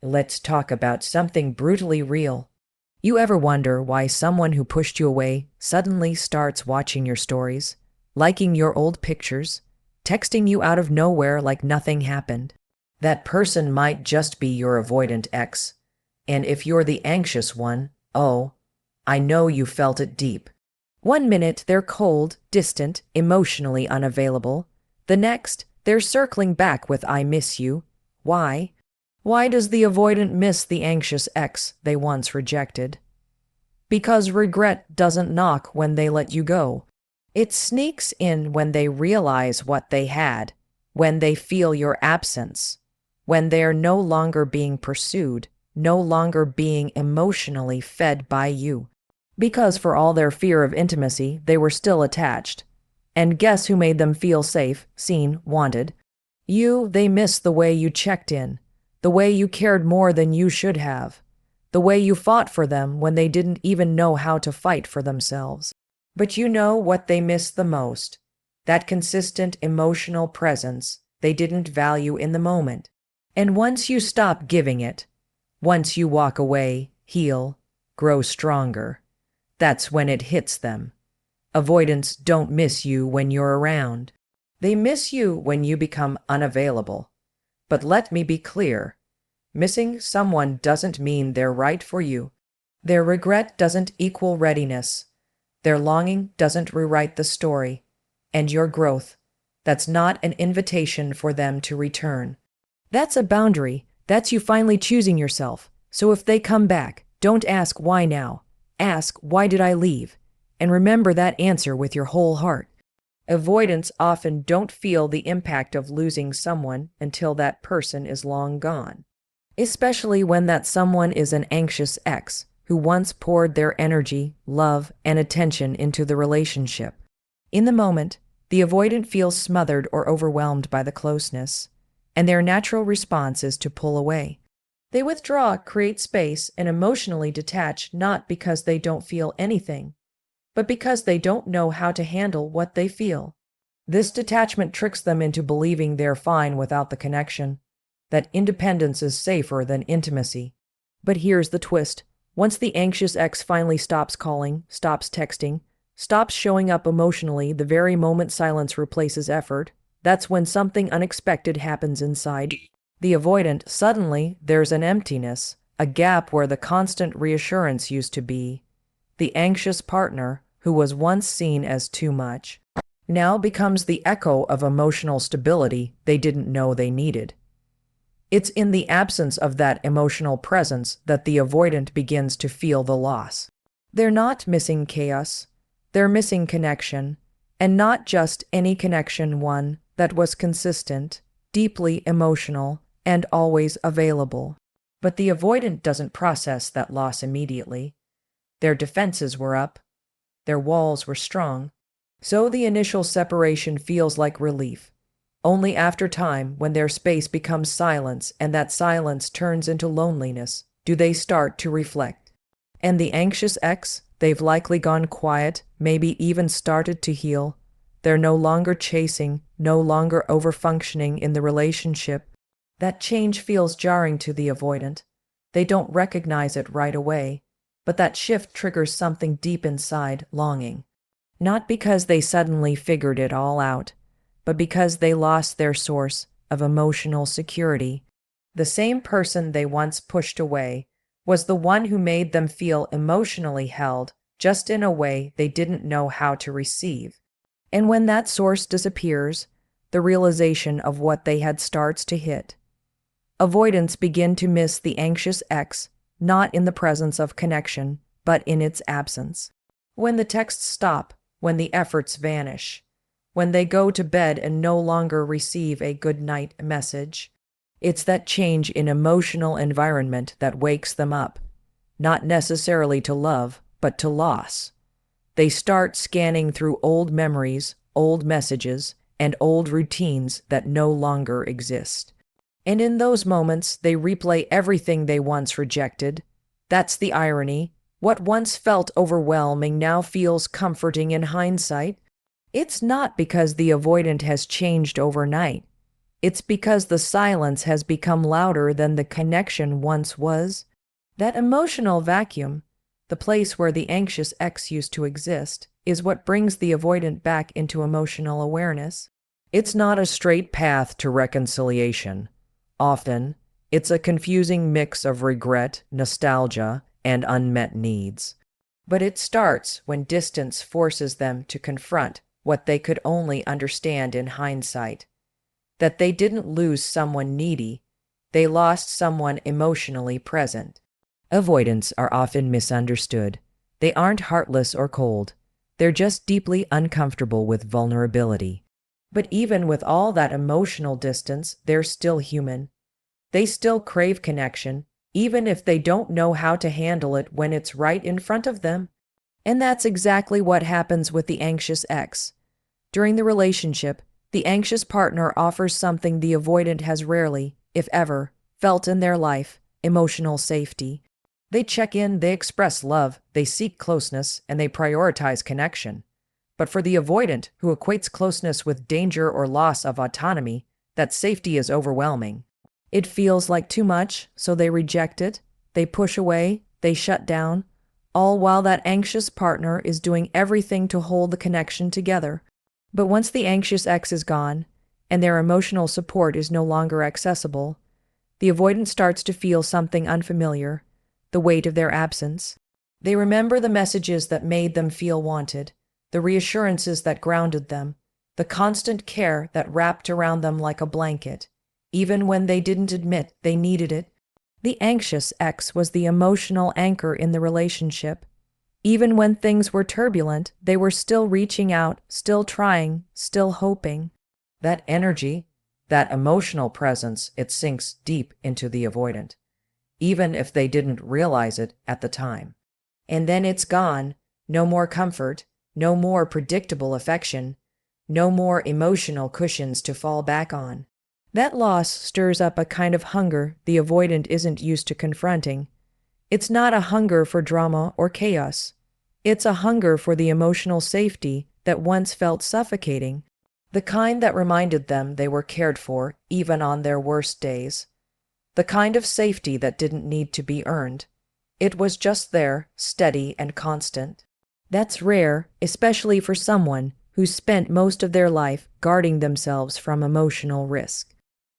Let's talk about something brutally real. You ever wonder why someone who pushed you away suddenly starts watching your stories, liking your old pictures, texting you out of nowhere like nothing happened? That person might just be your avoidant ex. And if you're the anxious one, oh, I know you felt it deep. One minute they're cold, distant, emotionally unavailable. The next, they're circling back with "I miss you." Why? Why does the avoidant miss the anxious ex they once rejected? Because regret doesn't knock when they let you go. It sneaks in when they realize what they had, when they feel your absence, when they're no longer being pursued, no longer being emotionally fed by you. Because for all their fear of intimacy, they were still attached. And guess who made them feel safe, seen, wanted? You. They miss the way you checked in, the way you cared more than you should have, the way you fought for them when they didn't even know how to fight for themselves. But you know what they miss the most? That consistent emotional presence they didn't value in the moment. And once you stop giving it, once you walk away, heal, grow stronger, that's when it hits them. Avoidants don't miss you when you're around. They miss you when you become unavailable. But let me be clear. Missing someone doesn't mean they're right for you. Their regret doesn't equal readiness. Their longing doesn't rewrite the story. And your growth, that's not an invitation for them to return. That's a boundary. That's you finally choosing yourself. So if they come back, don't ask why now. Ask, why did I leave? And remember that answer with your whole heart. Avoidants often don't feel the impact of losing someone until that person is long gone. Especially when that someone is an anxious ex who once poured their energy, love, and attention into the relationship. In the moment, the avoidant feels smothered or overwhelmed by the closeness, and their natural response is to pull away. They withdraw, create space, and emotionally detach not because they don't feel anything, but because they don't know how to handle what they feel. This detachment tricks them into believing they're fine without the connection, that independence is safer than intimacy. But here's the twist. Once the anxious ex finally stops calling, stops texting, stops showing up emotionally the very moment silence replaces effort, that's when something unexpected happens inside the avoidant. Suddenly, there's an emptiness, a gap where the constant reassurance used to be. The anxious partner, who was once seen as too much, now becomes the echo of emotional stability they didn't know they needed. It's in the absence of that emotional presence that the avoidant begins to feel the loss. They're not missing chaos, they're missing connection, and not just any connection, one that was consistent, deeply emotional, and always available. But the avoidant doesn't process that loss immediately. Their defenses were up, their walls were strong, so the initial separation feels like relief. Only after time, when their space becomes silence and that silence turns into loneliness, do they start to reflect. And the anxious ex, they've likely gone quiet, maybe even started to heal. They're no longer chasing, no longer overfunctioning in the relationship. That change feels jarring to the avoidant. They don't recognize it right away, but that shift triggers something deep inside, longing. Not because they suddenly figured it all out, but because they lost their source of emotional security. The same person they once pushed away was the one who made them feel emotionally held, just in a way they didn't know how to receive. And when that source disappears, the realization of what they had starts to hit. Avoidants begin to miss the anxious ex, not in the presence of connection, but in its absence. When the texts stop, when the efforts vanish, when they go to bed and no longer receive a good night message, it's that change in emotional environment that wakes them up, not necessarily to love, but to loss. They start scanning through old memories, old messages, and old routines that no longer exist. And in those moments, they replay everything they once rejected. That's the irony. What once felt overwhelming now feels comforting in hindsight. It's not because the avoidant has changed overnight. It's because the silence has become louder than the connection once was. That emotional vacuum, the place where the anxious ex used to exist, is what brings the avoidant back into emotional awareness. It's not a straight path to reconciliation. Often, it's a confusing mix of regret, nostalgia, and unmet needs. But it starts when distance forces them to confront what they could only understand in hindsight. That they didn't lose someone needy, they lost someone emotionally present. Avoidants are often misunderstood. They aren't heartless or cold. They're just deeply uncomfortable with vulnerability. But even with all that emotional distance, they're still human. They still crave connection, even if they don't know how to handle it when it's right in front of them. And that's exactly what happens with the anxious ex. During the relationship, the anxious partner offers something the avoidant has rarely, if ever, felt in their life: emotional safety. They check in, they express love, they seek closeness, and they prioritize connection. But for the avoidant, who equates closeness with danger or loss of autonomy, that safety is overwhelming. It feels like too much, so they reject it, they push away, they shut down, all while that anxious partner is doing everything to hold the connection together. But once the anxious ex is gone, and their emotional support is no longer accessible, the avoidant starts to feel something unfamiliar: the weight of their absence. They remember the messages that made them feel wanted, the reassurances that grounded them, the constant care that wrapped around them like a blanket, even when they didn't admit they needed it. The anxious ex was the emotional anchor in the relationship. Even when things were turbulent, they were still reaching out, still trying, still hoping. That energy, that emotional presence, it sinks deep into the avoidant, even if they didn't realize it at the time. And then it's gone. No more comfort, no more predictable affection, no more emotional cushions to fall back on. That loss stirs up a kind of hunger the avoidant isn't used to confronting. It's not a hunger for drama or chaos. It's a hunger for the emotional safety that once felt suffocating, the kind that reminded them they were cared for even on their worst days, the kind of safety that didn't need to be earned. It was just there, steady and constant. That's rare, especially for someone who spent most of their life guarding themselves from emotional risk.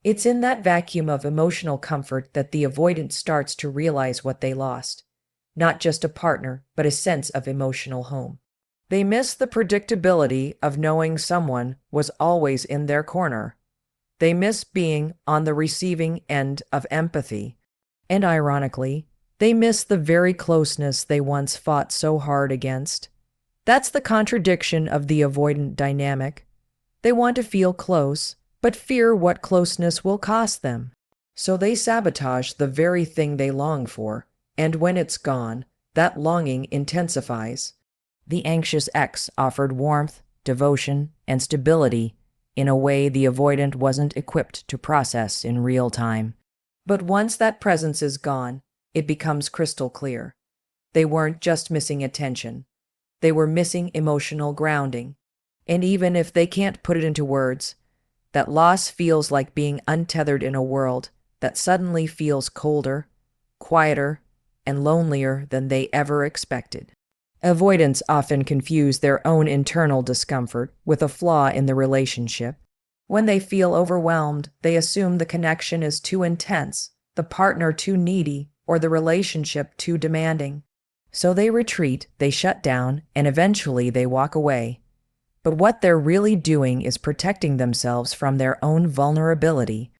It's in that vacuum of emotional comfort that the avoidant starts to realize what they lost. Not just a partner, but a sense of emotional home. They miss the predictability of knowing someone was always in their corner. They miss being on the receiving end of empathy. And ironically, they miss the very closeness they once fought so hard against. That's the contradiction of the avoidant dynamic. They want to feel close, but fear what closeness will cost them. So they sabotage the very thing they long for, and when it's gone, that longing intensifies. The anxious ex offered warmth, devotion, and stability in a way the avoidant wasn't equipped to process in real time. But once that presence is gone, it becomes crystal clear. They weren't just missing attention. They were missing emotional grounding. And even if they can't put it into words, that loss feels like being untethered in a world that suddenly feels colder, quieter, and lonelier than they ever expected. Avoidants often confuse their own internal discomfort with a flaw in the relationship. When they feel overwhelmed, they assume the connection is too intense, the partner too needy, or the relationship too demanding. So they retreat, they shut down, and eventually they walk away. But what they're really doing is protecting themselves from their own vulnerability.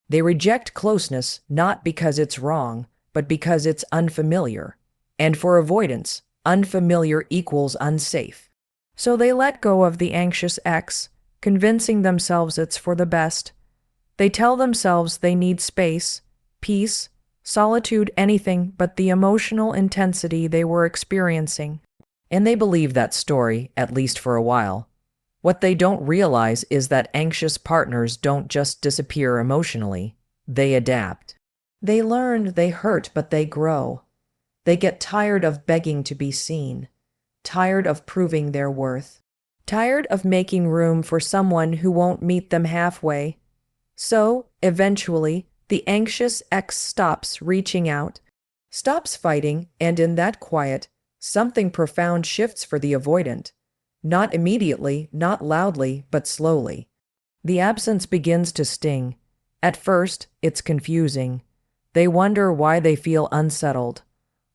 They reject closeness not because it's wrong, but because it's unfamiliar. And for avoidance, unfamiliar equals unsafe. So they let go of the anxious ex, convincing themselves it's for the best. They tell themselves they need space, peace, solitude, anything but the emotional intensity they were experiencing. And they believe that story, at least for a while. What they don't realize is that anxious partners don't just disappear emotionally, they adapt. They learn, they hurt, but they grow. They get tired of begging to be seen, tired of proving their worth, tired of making room for someone who won't meet them halfway. So, eventually, the anxious ex stops reaching out, stops fighting, and in that quiet, something profound shifts for the avoidant. Not immediately, not loudly, but slowly. The absence begins to sting. At first, it's confusing. They wonder why they feel unsettled,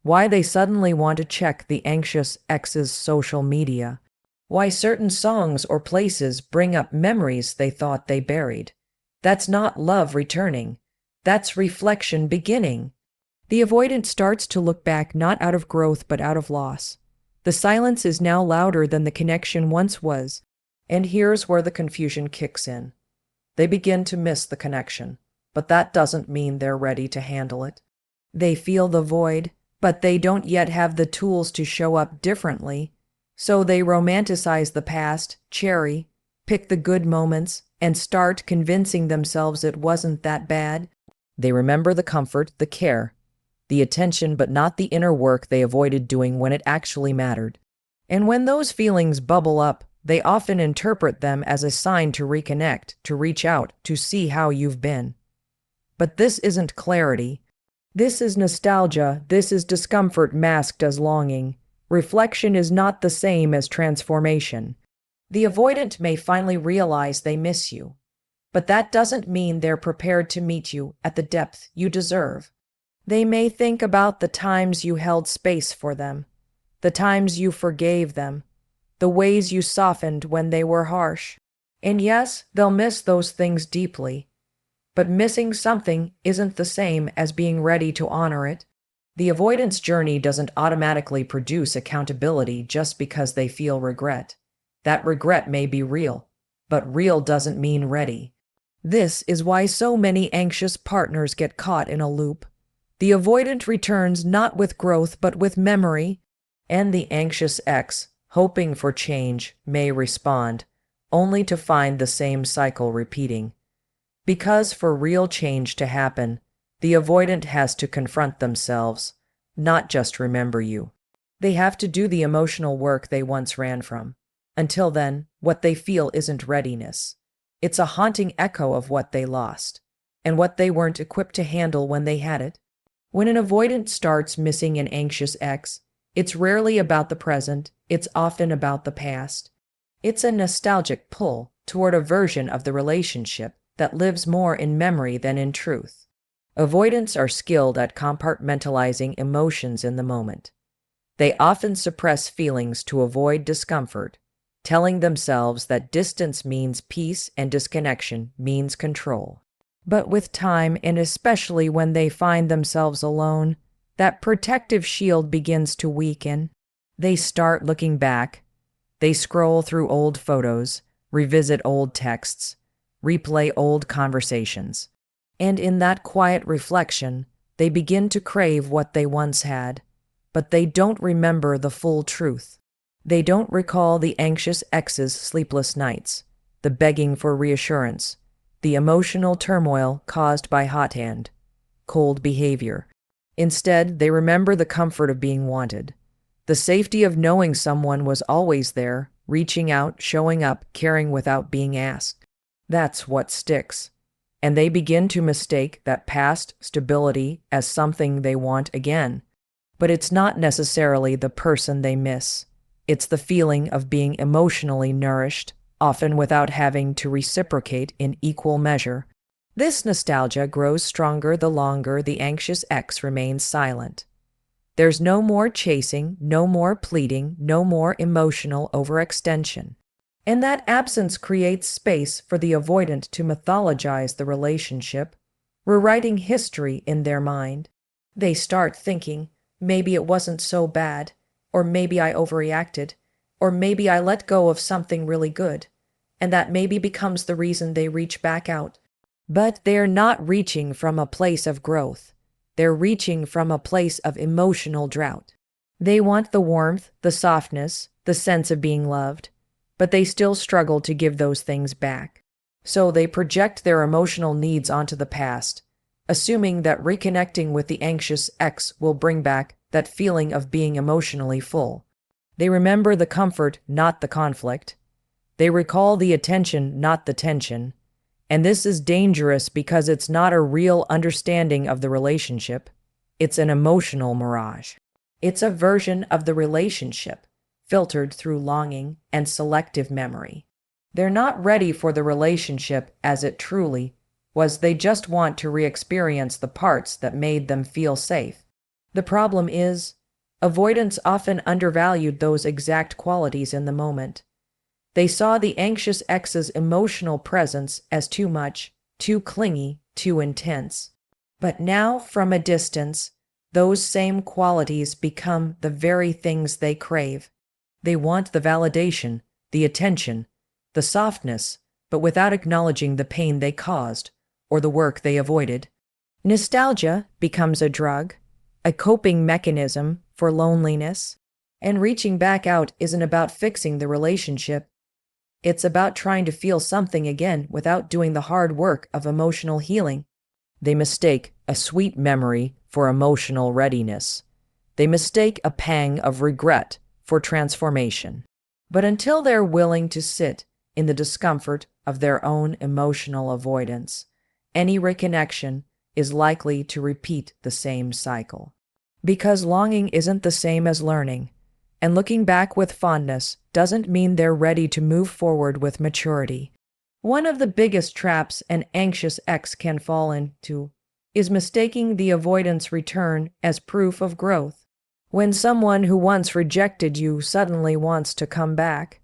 why they suddenly want to check the anxious ex's social media, why certain songs or places bring up memories they thought they buried. That's not love returning. That's reflection beginning. The avoidant starts to look back not out of growth but out of loss. The silence is now louder than the connection once was, and here's where the confusion kicks in. They begin to miss the connection, but that doesn't mean they're ready to handle it. They feel the void, but they don't yet have the tools to show up differently. So they romanticize the past, pick the good moments, and start convincing themselves it wasn't that bad. They remember the comfort, the care, the attention, but not the inner work they avoided doing when it actually mattered. And when those feelings bubble up, they often interpret them as a sign to reconnect, to reach out, to see how you've been. But this isn't clarity. This is nostalgia. This is discomfort masked as longing. Reflection is not the same as transformation. The avoidant may finally realize they miss you, but that doesn't mean they're prepared to meet you at the depth you deserve. They may think about the times you held space for them, the times you forgave them, the ways you softened when they were harsh. And yes, they'll miss those things deeply. But missing something isn't the same as being ready to honor it. The avoidance journey doesn't automatically produce accountability just because they feel regret. That regret may be real, but real doesn't mean ready. This is why so many anxious partners get caught in a loop. The avoidant returns not with growth but with memory, and the anxious ex, hoping for change, may respond, only to find the same cycle repeating. Because for real change to happen, the avoidant has to confront themselves, not just remember you. They have to do the emotional work they once ran from. Until then, what they feel isn't readiness. It's a haunting echo of what they lost, and what they weren't equipped to handle when they had it. When an avoidant starts missing an anxious ex, it's rarely about the present, it's often about the past. It's a nostalgic pull toward a version of the relationship that lives more in memory than in truth. Avoidants are skilled at compartmentalizing emotions in the moment. They often suppress feelings to avoid discomfort, telling themselves that distance means peace and disconnection means control. But with time, and especially when they find themselves alone, that protective shield begins to weaken. They start looking back. They scroll through old photos, revisit old texts, replay old conversations. And in that quiet reflection, they begin to crave what they once had. But they don't remember the full truth. They don't recall the anxious ex's sleepless nights, the begging for reassurance, the emotional turmoil caused by hot-hand, cold behavior. Instead, they remember the comfort of being wanted, the safety of knowing someone was always there, reaching out, showing up, caring without being asked. That's what sticks. And they begin to mistake that past stability as something they want again. But it's not necessarily the person they miss. It's the feeling of being emotionally nourished, often without having to reciprocate in equal measure. This nostalgia grows stronger the longer the anxious ex remains silent. There's no more chasing, no more pleading, no more emotional overextension. And that absence creates space for the avoidant to mythologize the relationship, rewriting history in their mind. They start thinking, maybe it wasn't so bad, or maybe I overreacted, or maybe I let go of something really good, and that maybe becomes the reason they reach back out. But they're not reaching from a place of growth. They're reaching from a place of emotional drought. They want the warmth, the softness, the sense of being loved, but they still struggle to give those things back. So they project their emotional needs onto the past, assuming that reconnecting with the anxious ex will bring back that feeling of being emotionally full. They remember the comfort, not the conflict. They recall the attention, not the tension. And this is dangerous because it's not a real understanding of the relationship. It's an emotional mirage. It's a version of the relationship, filtered through longing and selective memory. They're not ready for the relationship as it truly was. They just want to re-experience the parts that made them feel safe. The problem is, avoidants often undervalued those exact qualities in the moment. They saw the anxious ex's emotional presence as too much, too clingy, too intense. But now, from a distance, those same qualities become the very things they crave. They want the validation, the attention, the softness, but without acknowledging the pain they caused or the work they avoided. Nostalgia becomes a drug, a coping mechanism for loneliness, and reaching back out isn't about fixing the relationship. It's about trying to feel something again without doing the hard work of emotional healing. They mistake a sweet memory for emotional readiness. They mistake a pang of regret for transformation. But until they're willing to sit in the discomfort of their own emotional avoidance, any reconnection is likely to repeat the same cycle. Because longing isn't the same as learning, and looking back with fondness doesn't mean they're ready to move forward with maturity. One of the biggest traps an anxious ex can fall into is mistaking the avoidance return as proof of growth. When someone who once rejected you suddenly wants to come back,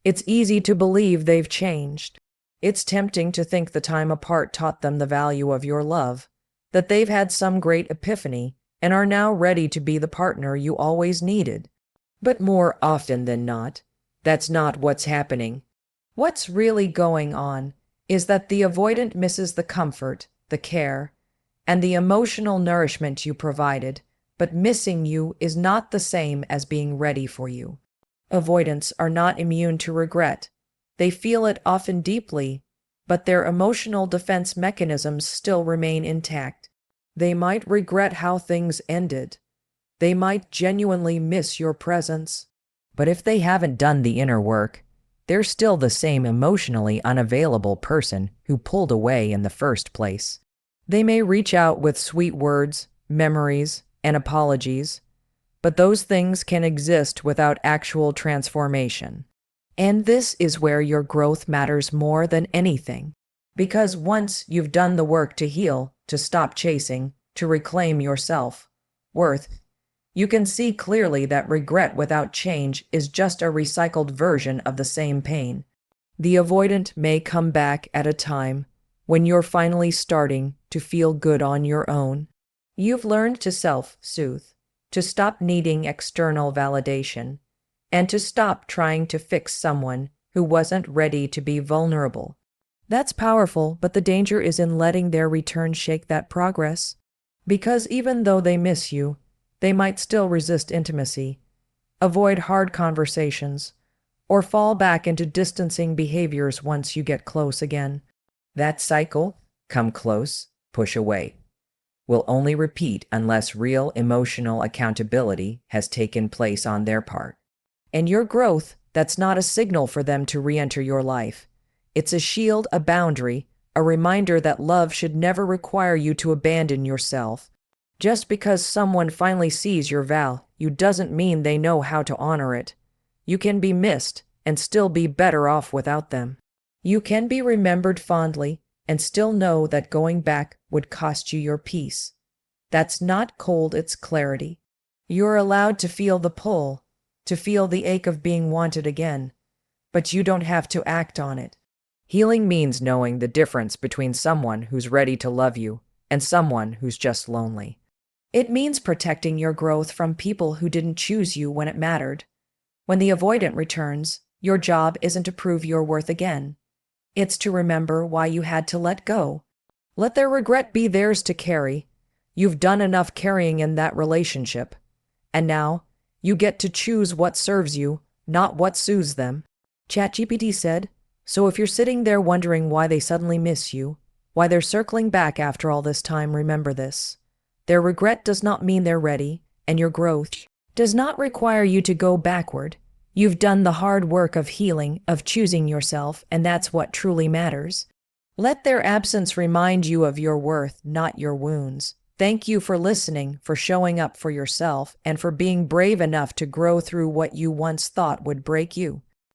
it's easy to believe they've changed. It's tempting to think the time apart taught them the value of your love, that they've had some great epiphany and are now ready to be the partner you always needed. But more often than not, that's not what's happening. What's really going on is that the avoidant misses the comfort, the care, and the emotional nourishment you provided, but missing you is not the same as being ready for you. Avoidants are not immune to regret. They feel it often deeply, but their emotional defense mechanisms still remain intact. They might regret how things ended. They might genuinely miss your presence. But if they haven't done the inner work, they're still the same emotionally unavailable person who pulled away in the first place. They may reach out with sweet words, memories, and apologies, but those things can exist without actual transformation. And this is where your growth matters more than anything. Because once you've done the work to heal, to stop chasing, to reclaim your self-worth, you can see clearly that regret without change is just a recycled version of the same pain. The avoidant may come back at a time when you're finally starting to feel good on your own. You've learned to self-soothe, to stop needing external validation, and to stop trying to fix someone who wasn't ready to be vulnerable. That's powerful, but the danger is in letting their return shake that progress. Because even though they miss you, they might still resist intimacy, avoid hard conversations, or fall back into distancing behaviors once you get close again. That cycle, come close, push away, will only repeat unless real emotional accountability has taken place on their part. And your growth, that's not a signal for them to re-enter your life. It's a shield, a boundary, a reminder that love should never require you to abandon yourself. Just because someone finally sees your value doesn't mean they know how to honor it. You can be missed and still be better off without them. You can be remembered fondly and still know that going back would cost you your peace. That's not cold, it's clarity. You're allowed to feel the pull, to feel the ache of being wanted again, but you don't have to act on it. Healing means knowing the difference between someone who's ready to love you and someone who's just lonely. It means protecting your growth from people who didn't choose you when it mattered. When the avoidant returns, your job isn't to prove your worth again. It's to remember why you had to let go. Let their regret be theirs to carry. You've done enough carrying in that relationship. And now, you get to choose what serves you, not what soothes them. ChatGPT said, so if you're sitting there wondering why they suddenly miss you, why they're circling back after all this time, remember this. Their regret does not mean they're ready, and your growth does not require you to go backward. You've done the hard work of healing, of choosing yourself, and that's what truly matters. Let their absence remind you of your worth, not your wounds. Thank you for listening, for showing up for yourself, and for being brave enough to grow through what you once thought would break you.